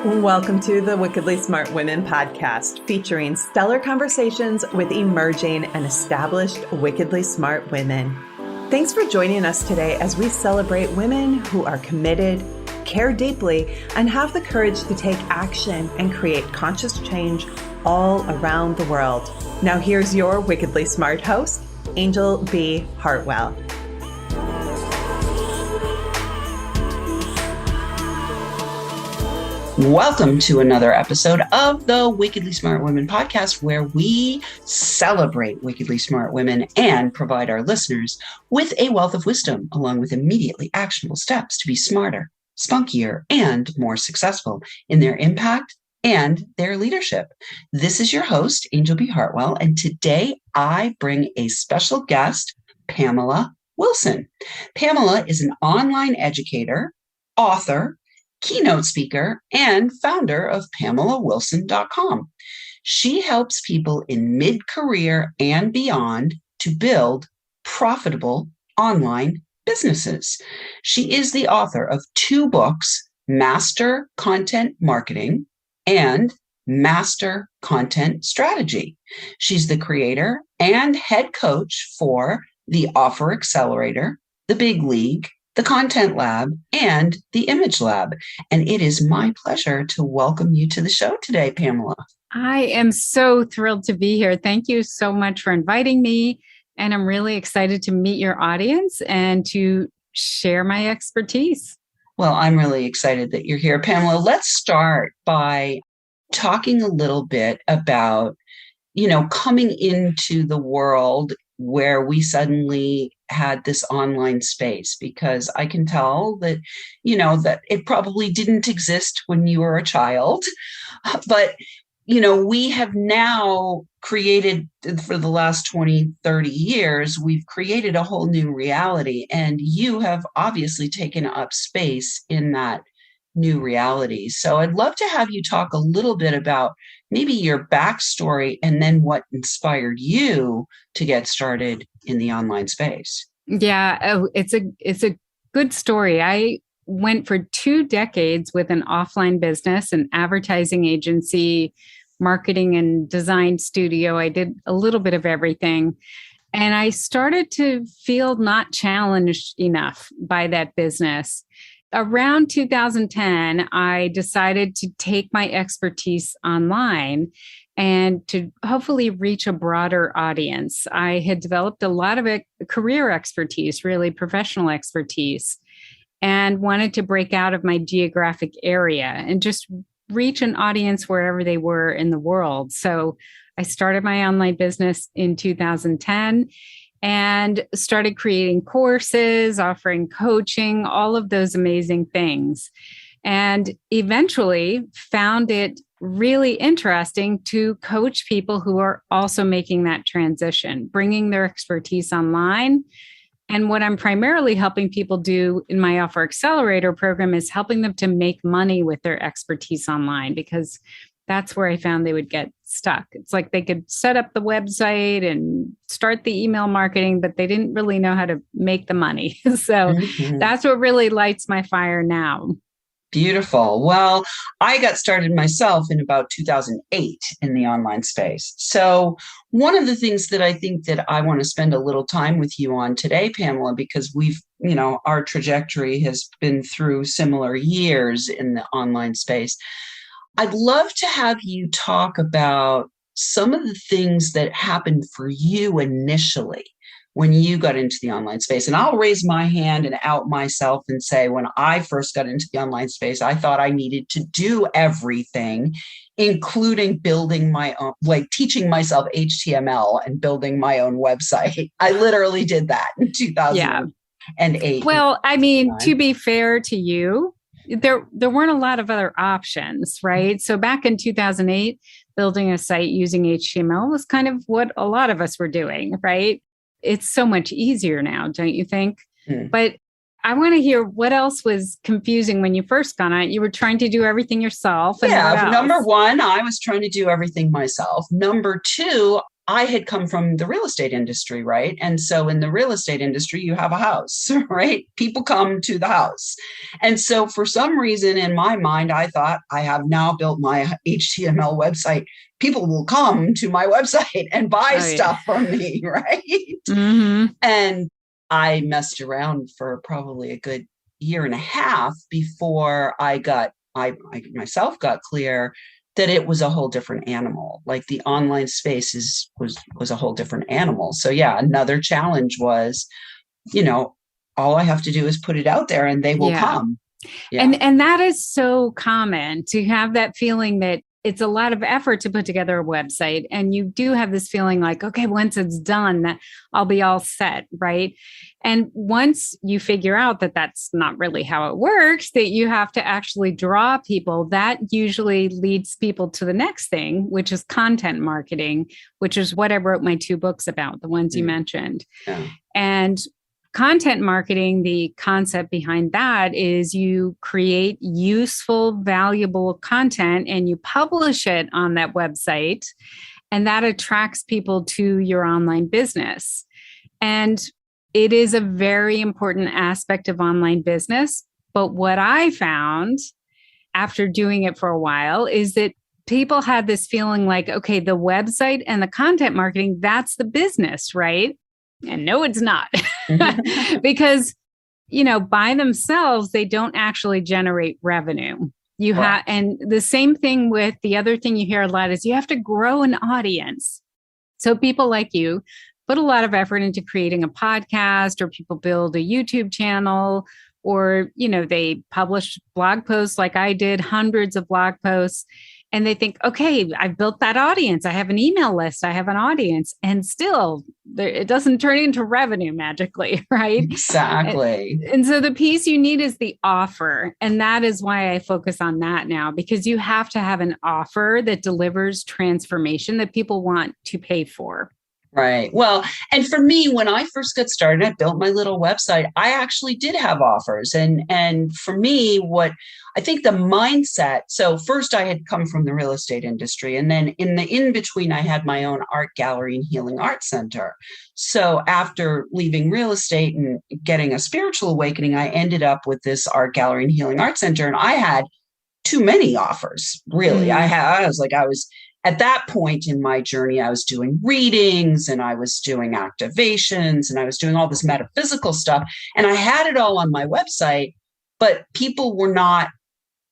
Welcome to the Wickedly Smart Women podcast, featuring stellar conversations with emerging and established wickedly smart women. Thanks for joining us today as we celebrate women who are committed, care deeply, and have the courage to take action and create conscious change all around the world. Now here's your wickedly smart host, Angel B. Hartwell. Welcome to another episode of the Wickedly Smart Women podcast, where we celebrate wickedly smart women and provide our listeners with a wealth of wisdom, along with immediately actionable steps to be smarter, spunkier, and more successful in their impact and their leadership. This is your host, Angel B. Hartwell, and today I bring a special guest, Pamela Wilson. Pamela is an online educator, author, keynote speaker, and founder of PamelaWilson.com. She helps people in mid-career and beyond to build profitable online businesses. She is the author of 2 books, Master Content Marketing and Master Content Strategy. She's the creator and head coach for the Offer Accelerator, the Big League, the Content Lab, and the Image Lab. And it is my pleasure to welcome you to the show today, Pamela. I am so thrilled to be here. Thank you so much for inviting me. And I'm really excited to meet your audience and to share my expertise. Well, I'm really excited that you're here, Pamela. Let's start by talking a little bit about, coming into the world where we suddenly had this online space, because I can tell that, that it probably didn't exist when you were a child, but, we have now created, for the last 20, 30 years, we've created a whole new reality, and you have obviously taken up space in that new reality. So I'd love to have you talk a little bit about maybe your backstory and then what inspired you to get started in the online space. Yeah, it's a good story. I went for 2 decades with an offline business, an advertising agency, marketing and design studio. I did a little bit of everything. And I started to feel not challenged enough by that business. Around 2010, I decided to take my expertise online and to hopefully reach a broader audience. I had developed a lot of career expertise, really professional expertise, and wanted to break out of my geographic area and just reach an audience wherever they were in the world. So I started my online business in 2010 and started creating courses, offering coaching, all of those amazing things. And eventually found it really interesting to coach people who are also making that transition, bringing their expertise online. And what I'm primarily helping people do in my Offer Accelerator program is helping them to make money with their expertise online, because that's where I found they would get stuck. It's like they could set up the website and start the email marketing, but they didn't really know how to make the money. So that's what really lights my fire now. Beautiful. Well, I got started myself in about 2008 in the online space. So one of the things that I think that I want to spend a little time with you on today, Pamela, because our trajectory has been through similar years in the online space. I'd love to have you talk about some of the things that happened for you initially when you got into the online space. And I'll raise my hand and out myself and say, when I first got into the online space, I thought I needed to do everything, including building my own, like teaching myself HTML and building my own website. I literally did that in 2008. Well, I mean, to be fair to you, there weren't a lot of other options, right? So back in 2008, building a site using HTML was kind of what a lot of us were doing, right? It's so much easier now, don't you think? But I want to hear what else was confusing when you first got on it. You were trying to do everything yourself. And number one, I was trying to do everything myself. Number two, I had come from the real estate industry, right? And so in the real estate industry, you have a house, right? People come to the house. And so for some reason in my mind, I thought I have now built my HTML website. People will come to my website and buy stuff from me, right? Mm-hmm. And I messed around for probably a good year and a half before I myself got clear that it was a whole different animal. Like the online space was a whole different animal. So yeah, another challenge was, all I have to do is put it out there and they will come. Yeah. And that is so common to have that feeling that it's a lot of effort to put together a website. And you do have this feeling like, okay, once it's done, I'll be all set, right? And once you figure out that that's not really how it works, that you have to actually draw people, that usually leads people to the next thing, which is content marketing, which is what I wrote my 2 books about, the ones you mentioned. Yeah. And content marketing, the concept behind that is you create useful, valuable content and you publish it on that website, and that attracts people to your online business. And it is a very important aspect of online business. But what I found after doing it for a while is that people had this feeling like, okay, the website and the content marketing, that's the business, right? And no, it's not. Because, by themselves, they don't actually generate revenue. And the same thing with the other thing you hear a lot is you have to grow an audience. So people like you put a lot of effort into creating a podcast, or people build a YouTube channel, or, they publish blog posts like I did, hundreds of blog posts. And they think, okay, I've built that audience. I have an email list. I have an audience. And still, it doesn't turn into revenue magically, right? Exactly. And so the piece you need is the offer. And that is why I focus on that now, because you have to have an offer that delivers transformation that people want to pay for. Right. Well, and for me, when I first got started, I built my little website. I actually did have offers. And for me, what I think the mindset, so first I had come from the real estate industry, and then in between, I had my own art gallery and healing art center. So after leaving real estate and getting a spiritual awakening, I ended up with this art gallery and healing art center. And I had too many offers, really. Mm. I was at that point in my journey, I was doing readings and I was doing activations and I was doing all this metaphysical stuff. And I had it all on my website, but people were not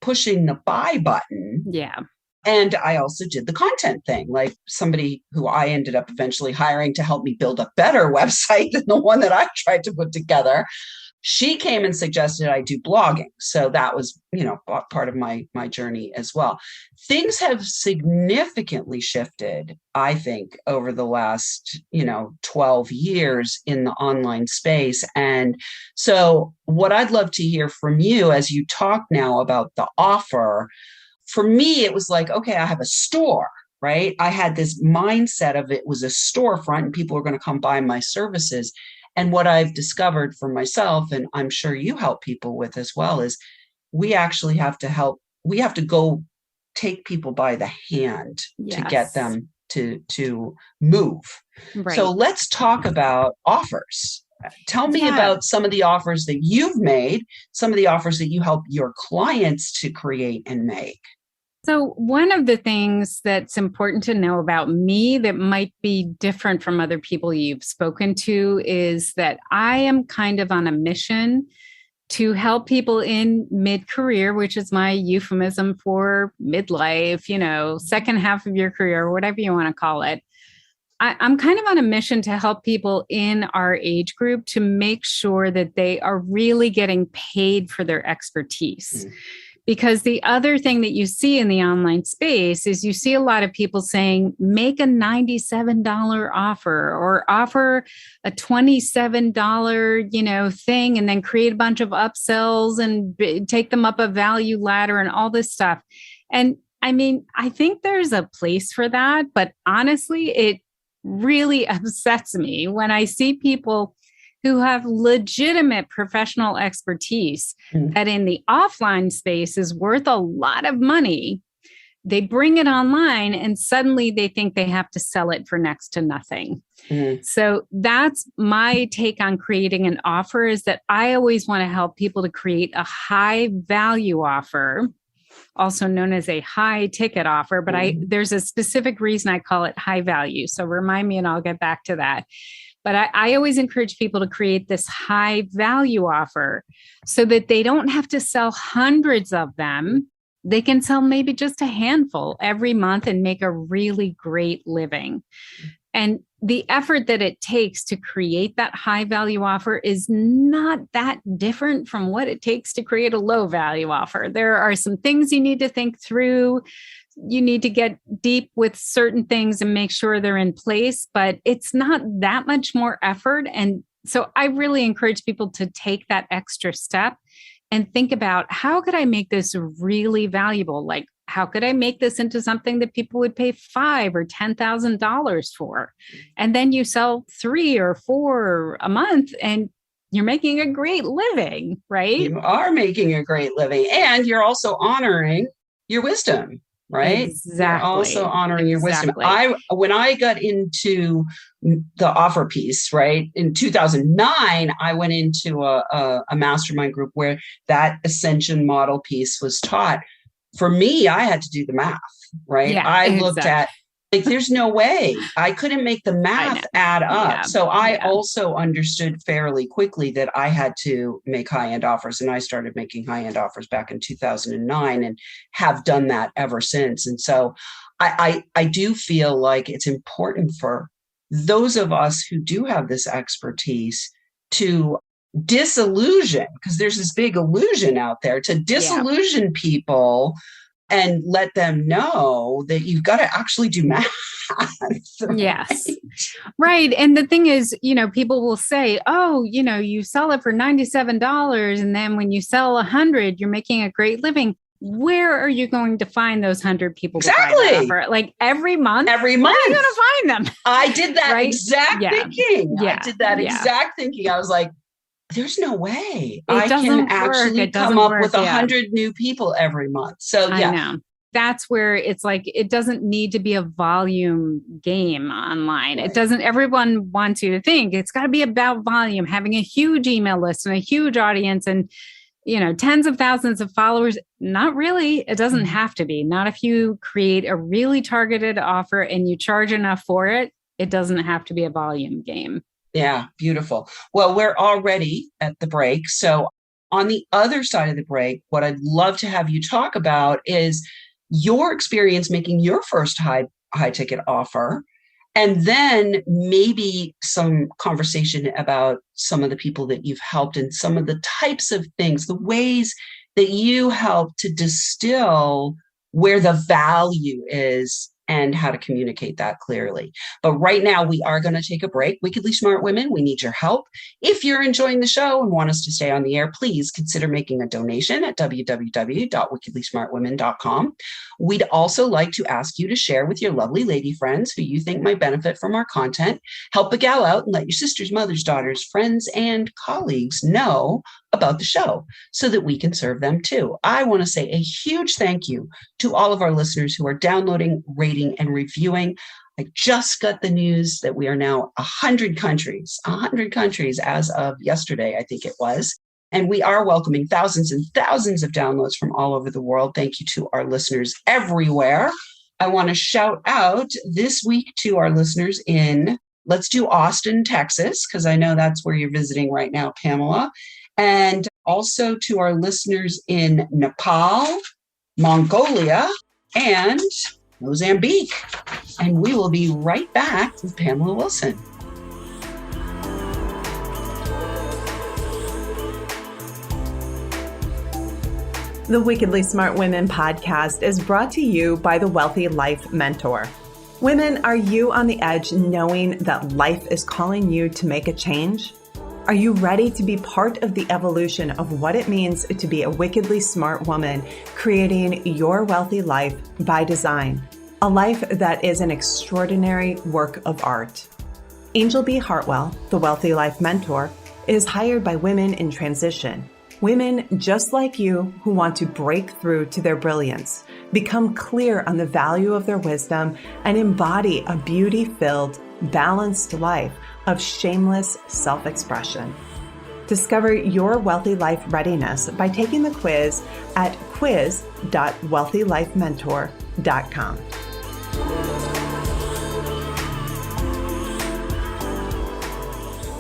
pushing the buy button. Yeah. And I also did the content thing, like somebody who I ended up eventually hiring to help me build a better website than the one that I tried to put together. She came and suggested I do blogging. So that was, part of my journey as well. Things have significantly shifted, I think, over the last, 12 years in the online space. And so what I'd love to hear from you as you talk now about the offer, for me, it was like, okay, I have a store, right? I had this mindset of it was a storefront and people are going to come buy my services. And what I've discovered for myself, and I'm sure you help people with as well, is we actually have to go take people by the hand to get them to move. Right. So let's talk about offers. Tell me about some of the offers that you've made, some of the offers that you help your clients to create and make. So one of the things that's important to know about me that might be different from other people you've spoken to is that I am kind of on a mission to help people in mid-career, which is my euphemism for midlife, second half of your career, whatever you want to call it. I'm kind of on a mission to help people in our age group to make sure that they are really getting paid for their expertise. Mm. Because the other thing that you see in the online space is you see a lot of people saying, make a $97 offer or offer a $27, thing, and then create a bunch of upsells and take them up a value ladder and all this stuff. And I mean, I think there's a place for that, but honestly, it really upsets me when I see people who have legitimate professional expertise that in the offline space is worth a lot of money, They bring it online and suddenly they think they have to sell it for next to nothing. So that's my take on creating an offer, is that I always want to help people to create a high value offer, also known as a high ticket offer. But there's a specific reason I call it high value. So remind me and I'll get back to that. But I always encourage people to create this high value offer so that they don't have to sell hundreds of them. They can sell maybe just a handful every month and make a really great living. And the effort that it takes to create that high value offer is not that different from what it takes to create a low value offer. There are some things you need to think through. You need to get deep with certain things and make sure they're in place, but it's not that much more effort. And so I really encourage people to take that extra step and think about, how could I make this really valuable? Like, how could I make this into something that people would pay $5,000 or $10,000 for? And then you sell 3 or 4 a month and you're making a great living, right? You are making a great living, and you're also honoring your wisdom, right? Exactly. You're also honoring your wisdom. When I got into the offer piece, right, in 2009, I went into a mastermind group where that ascension model piece was taught. For me, I had to do the math, right? Yeah, I looked at, like, there's no way I couldn't make the math add up. Yeah, so I also understood fairly quickly that I had to make high-end offers. And I started making high-end offers back in 2009 and have done that ever since. And so I do feel like it's important for those of us who do have this expertise to disillusion, because there's this big illusion out there, to disillusion people and let them know that you've got to actually do math. Right? Yes. Right. And the thing is, people will say, oh, you sell it for $97. And then when you sell 100, you're making a great living. Where are you going to find those 100 people? Exactly. To buy that offer? Like every month? Every month. Where are you going to find them? I did that right? exact thinking. Yeah. I did that exact thinking. I was like, there's no way I can actually come up with 100 new people every month. So I know. That's where it's like, it doesn't need to be a volume game online. Right. It doesn't, everyone wants you to think it's got to be about volume, having a huge email list and a huge audience and, tens of thousands of followers. Not really. It doesn't have to be. Not if you create a really targeted offer and you charge enough for it. It doesn't have to be a volume game. Yeah, beautiful. Well, we're already at the break. So on the other side of the break, what I'd love to have you talk about is your experience making your first high ticket offer, and then maybe some conversation about some of the people that you've helped and some of the types of things, the ways that you help to distill where the value is and how to communicate that clearly. But right now, we are going to take a break. Wickedly Smart Women, we need your help. If you're enjoying the show and want us to stay on the air, please consider making a donation at www.wickedlysmartwomen.com. We'd also like to ask you to share with your lovely lady friends who you think might benefit from our content. Help a gal out and let your sisters, mothers, daughters, friends, and colleagues know about the show so that we can serve them too. I want to say a huge thank you to all of our listeners who are downloading, rating, and reviewing. I just got the news that we are now 100 countries as of yesterday, I think it was. And we are welcoming thousands and thousands of downloads from all over the world. Thank you to our listeners everywhere. I want to shout out this week to our listeners in, let's do Austin, Texas, because I know that's where you're visiting right now, Pamela. And also to our listeners in Nepal, Mongolia, and Mozambique. And we will be right back with Pamela Wilson. The Wickedly Smart Women podcast is brought to you by the Wealthy Life Mentor. Women, are you on the edge knowing that life is calling you to make a change? Are you ready to be part of the evolution of what it means to be a wickedly smart woman, creating your wealthy life by design? A life that is an extraordinary work of art. Angel B. Hartwell, the Wealthy Life Mentor, is hired by women in transition. Women just like you who want to break through to their brilliance, become clear on the value of their wisdom, and embody a beauty-filled, balanced life of shameless self-expression. Discover your wealthy life readiness by taking the quiz at quiz.wealthylifementor.com.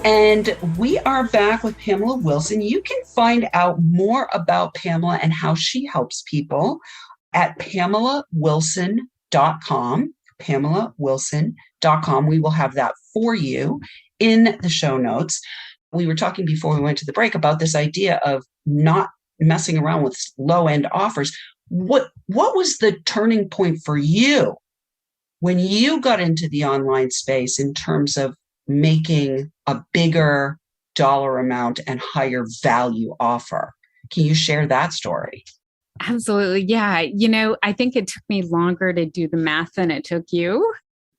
And we are back with Pamela Wilson. You can find out more about Pamela and how she helps people at PamelaWilson.com. PamelaWilson.com. We will have that for you in the show notes. We were talking before we went to the break about this idea of not messing around with low-end offers. What was the turning point for you when you got into the online space in terms of making a bigger dollar amount and higher value offer? Can you share that story? Absolutely. Yeah. I think it took me longer to do the math than it took you.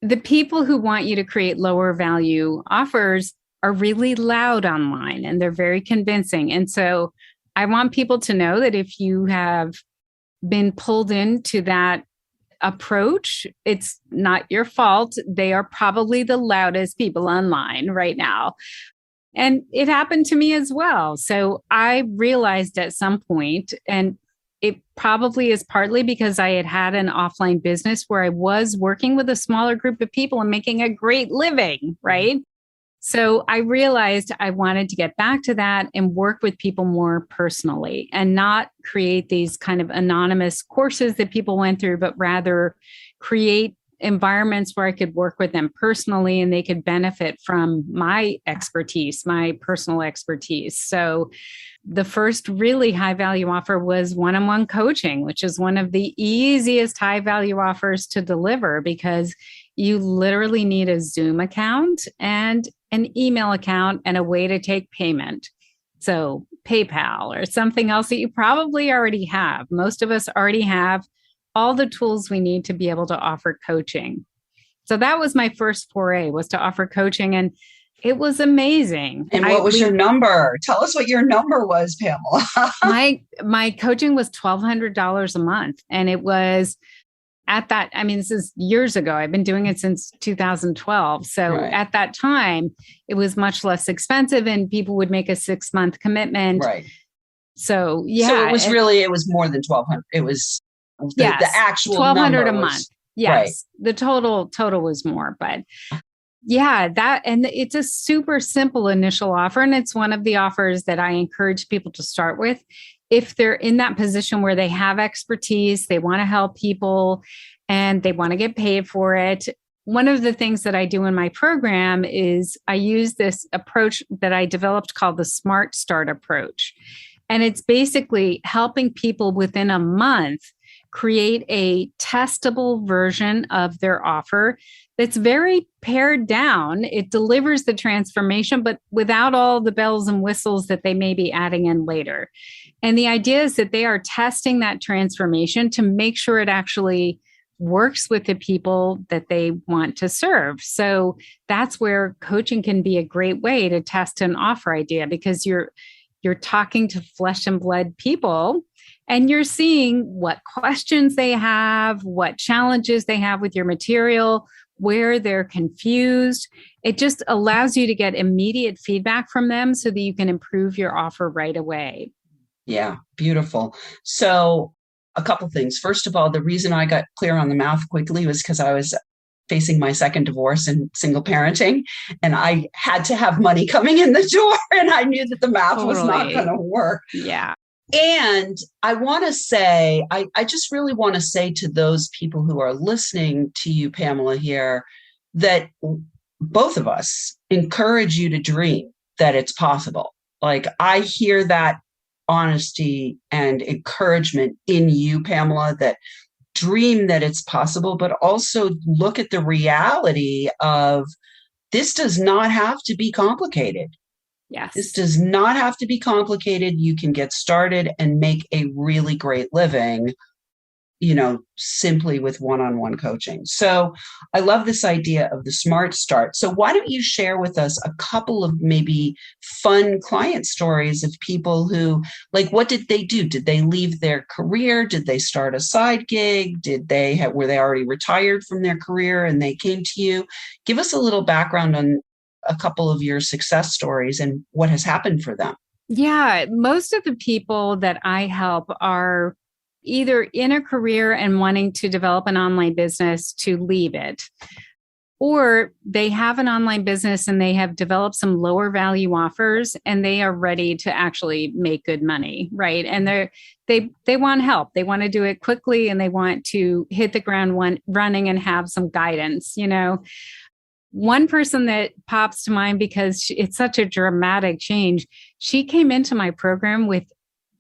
The people who want you to create lower value offers are really loud online and they're very convincing. And so I want people to know that if you have been pulled into that approach, it's not your fault. They are probably the loudest people online right now. And it happened to me as well. So I realized at some point, and it probably is partly because I had an offline business where I was working with a smaller group of people and making a great living, right? So I realized I wanted to get back to that and work with people more personally and not create these kind of anonymous courses that people went through, but rather create environments where I could work with them personally and they could benefit from my expertise, my personal expertise. So the first really high value offer was one-on-one coaching, which is one of the easiest high value offers to deliver because you literally need a Zoom account and an email account and a way to take payment. So PayPal or something else that you probably already have. Most of us already have all the tools we need to be able to offer coaching. So that was my first foray, was to offer coaching, and it was amazing. And what was your number? Tell us what your number was, Pamela. my coaching was $1,200 a month, and it was at that, this is years ago. I've been doing it since 2012. So right. At that time, it was much less expensive and people would make a 6-month commitment. Right. So, yeah. So it was more than 1,200. It was the actual $1,200 a month. Yes. Right. The total was more, but yeah, and it's a super simple initial offer. And it's one of the offers that I encourage people to start with. If they're in that position where they have expertise, they want to help people and they want to get paid for it. One of the things that I do in my program is I use this approach that I developed called the Smart Start approach. And it's basically helping people within a month create a testable version of their offer that's very pared down. It delivers the transformation, but without all the bells and whistles that they may be adding in later. And the idea is that they are testing that transformation to make sure it actually works with the people that they want to serve. So that's where coaching can be a great way to test an offer idea, because you're talking to flesh and blood people and you're seeing what questions they have, what challenges they have with your material, where they're confused. It just allows you to get immediate feedback from them so that you can improve your offer right away. Yeah, beautiful. So a couple things. First of all, the reason I got clear on the math quickly was because I was facing my second divorce and single parenting, and I had to have money coming in the door, and I knew that the math was not going to work. Yeah. And I want to say, I just really want to say to those people who are listening to you, Pamela, here, that both of us encourage you to dream that it's possible. Like, I hear that honesty and encouragement in you, Pamela, that dream that it's possible, but also look at the reality of this does not have to be complicated. Yes. This does not have to be complicated. You can get started and make a really great living simply with one-on-one coaching. So I love this idea of the smart start. So why don't you share with us a couple of maybe fun client stories of people who, like, what did they do? Did they leave their career? Did they start a side gig? Were they already retired from their career and they came to you? Give us a little background on a couple of your success stories and what has happened for them. Yeah, most of the people that I help are either in a career and wanting to develop an online business to leave it, or they have an online business and they have developed some lower value offers and they are ready to actually make good money, right? And they want help. They want to do it quickly and they want to hit the ground running and have some guidance, One person that pops to mind because it's such a dramatic change, she came into my program with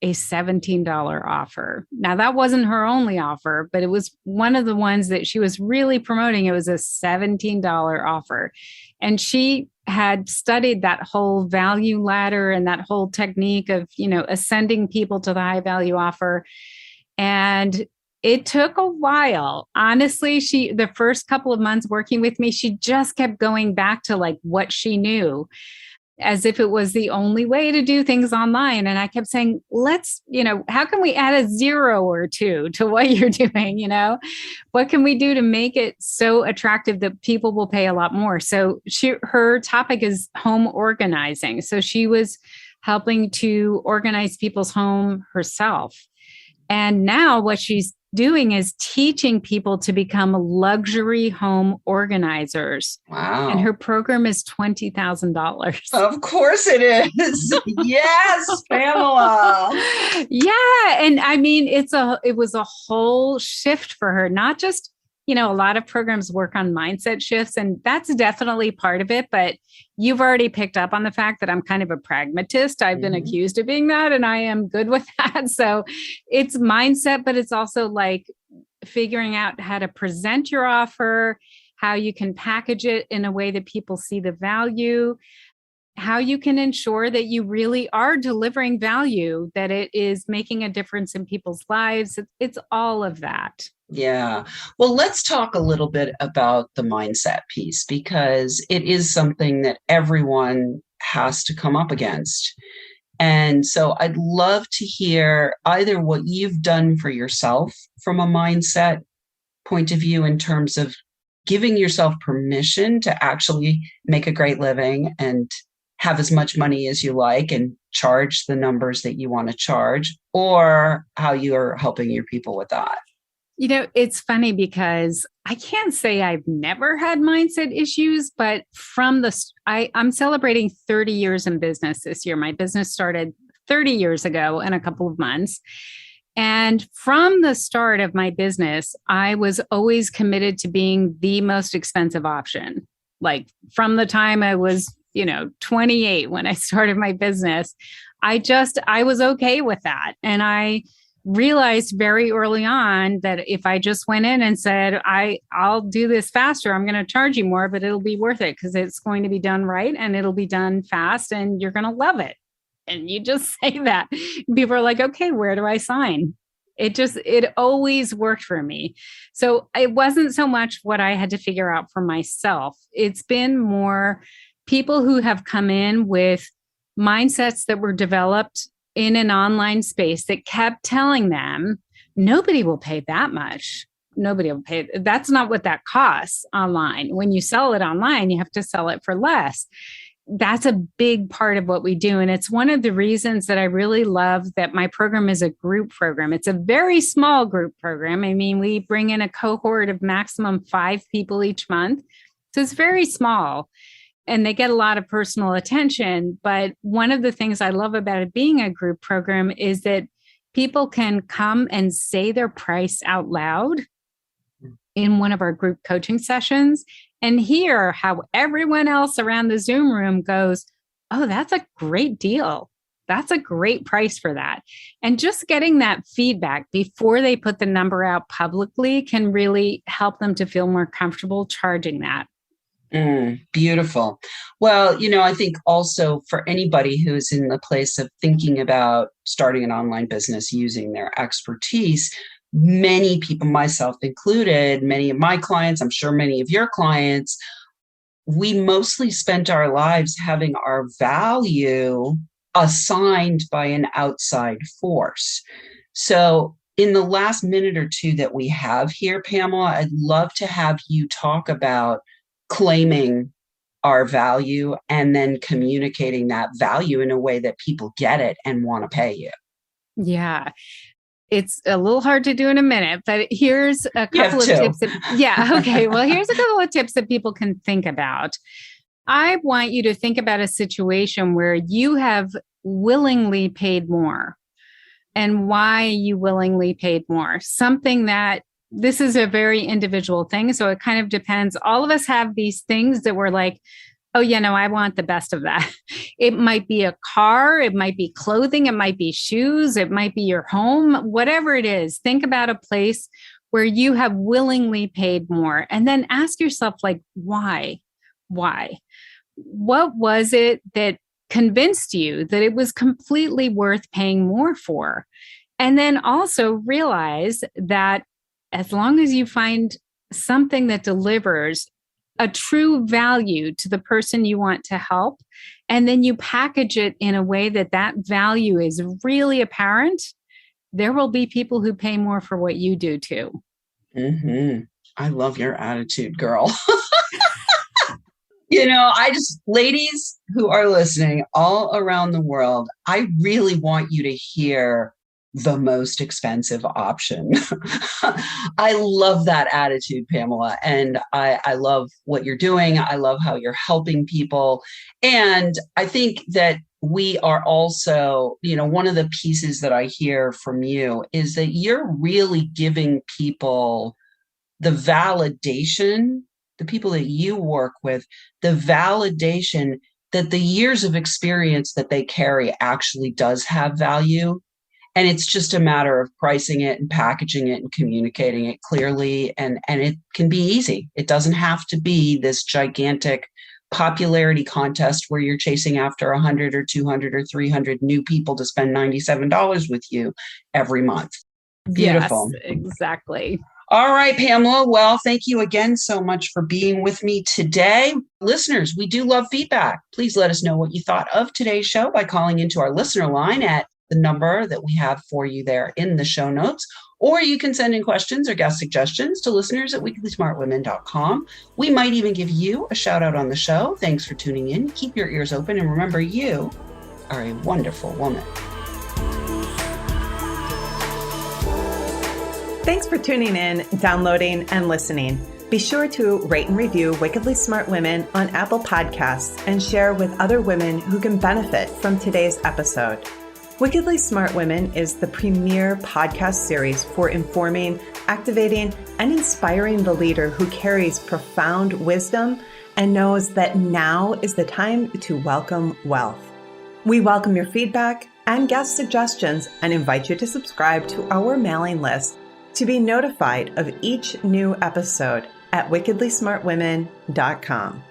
a $17 offer. Now, that wasn't her only offer, but it was one of the ones that she was really promoting. It was a $17 offer. And she had studied that whole value ladder and that whole technique of, ascending people to the high value offer. And it took a while. Honestly, the first couple of months working with me, she just kept going back to like what she knew as if it was the only way to do things online. And I kept saying, how can we add a 0 or 2 to what you're doing? What can we do to make it so attractive that people will pay a lot more? So her topic is home organizing. So she was helping to organize people's home herself. And now what she's doing is teaching people to become luxury home organizers. Wow. And her program is $20,000. Of course it is. Yes, Pamela. Yeah. And I mean, it was a whole shift for her, not just, a lot of programs work on mindset shifts, and that's definitely part of it. But you've already picked up on the fact that I'm kind of a pragmatist. I've been accused of being that, and I am good with that. So it's mindset, but it's also like figuring out how to present your offer, how you can package it in a way that people see the value, how you can ensure that you really are delivering value, that it is making a difference in people's lives. It's all of that. Yeah. Well, let's talk a little bit about the mindset piece, because it is something that everyone has to come up against. And so I'd love to hear either what you've done for yourself from a mindset point of view in terms of giving yourself permission to actually make a great living and have as much money as you like and charge the numbers that you want to charge, or how you are helping your people with that. It's funny because I can't say I've never had mindset issues, but I'm celebrating 30 years in business this year. My business started 30 years ago in a couple of months. And from the start of my business, I was always committed to being the most expensive option. Like from the time I was, 28 when I started my business, I was okay with that. And I realized very early on that if I just went in and said, I'll do this faster, I'm going to charge you more, but it'll be worth it because it's going to be done right and it'll be done fast and you're going to love it. And you just say that. People are like, okay, where do I sign? It always worked for me. So it wasn't so much what I had to figure out for myself. It's been more people who have come in with mindsets that were developed in an online space that kept telling them, nobody will pay that much. Nobody will pay. That's not what that costs online. When you sell it online, you have to sell it for less. That's a big part of what we do. And it's one of the reasons that I really love that my program is a group program. It's a very small group program. I mean, we bring in a cohort of maximum 5 people each month. So it's very small. And they get a lot of personal attention. But one of the things I love about it being a group program is that people can come and say their price out loud in one of our group coaching sessions and hear how everyone else around the Zoom room goes, oh, that's a great deal. That's a great price for that. And just getting that feedback before they put the number out publicly can really help them to feel more comfortable charging that. Beautiful. Well, I think also for anybody who's in the place of thinking about starting an online business using their expertise, many people, myself included, many of my clients, I'm sure many of your clients, we mostly spent our lives having our value assigned by an outside force. So in the last minute or two that we have here, Pamela, I'd love to have you talk about claiming our value and then communicating that value in a way that people get it and want to pay you. Yeah. It's a little hard to do in a minute, but here's a couple of tips. Okay. Well, here's a couple of tips that people can think about. I want you to think about a situation where you have willingly paid more and why you willingly paid more. Something that this is a very individual thing. So it kind of depends. All of us have these things that we're like, oh, yeah, no, I want the best of that. It might be a car, it might be clothing, it might be shoes, it might be your home, whatever it is. Think about a place where you have willingly paid more and then ask yourself, like, why? Why? What was it that convinced you that it was completely worth paying more for? And then also realize that as long as you find something that delivers a true value to the person you want to help, and then you package it in a way that that value is really apparent, there will be people who pay more for what you do too. Mm-hmm. I love your attitude, girl. Ladies who are listening all around the world, I really want you to hear the most expensive option. I love that attitude, Pamela. And I love what you're doing. I love how you're helping people. And I think that we are also, one of the pieces that I hear from you is that you're really giving people the validation, the people that you work with, the validation that the years of experience that they carry actually does have value. And it's just a matter of pricing it and packaging it and communicating it clearly. And it can be easy. It doesn't have to be this gigantic popularity contest where you're chasing after 100 or 200 or 300 new people to spend $97 with you every month. Beautiful. Yes, exactly. All right, Pamela. Well, thank you again so much for being with me today. Listeners, we do love feedback. Please let us know what you thought of today's show by calling into our listener line at the number that we have for you there in the show notes, or you can send in questions or guest suggestions to listeners at wickedlysmartwomen.com. We might even give you a shout out on the show. Thanks for tuning in. Keep your ears open and remember, you are a wonderful woman. Thanks for tuning in, downloading, and listening. Be sure to rate and review Wickedly Smart Women on Apple Podcasts and share with other women who can benefit from today's episode. Wickedly Smart Women is the premier podcast series for informing, activating, and inspiring the leader who carries profound wisdom and knows that now is the time to welcome wealth. We welcome your feedback and guest suggestions and invite you to subscribe to our mailing list to be notified of each new episode at wickedlysmartwomen.com.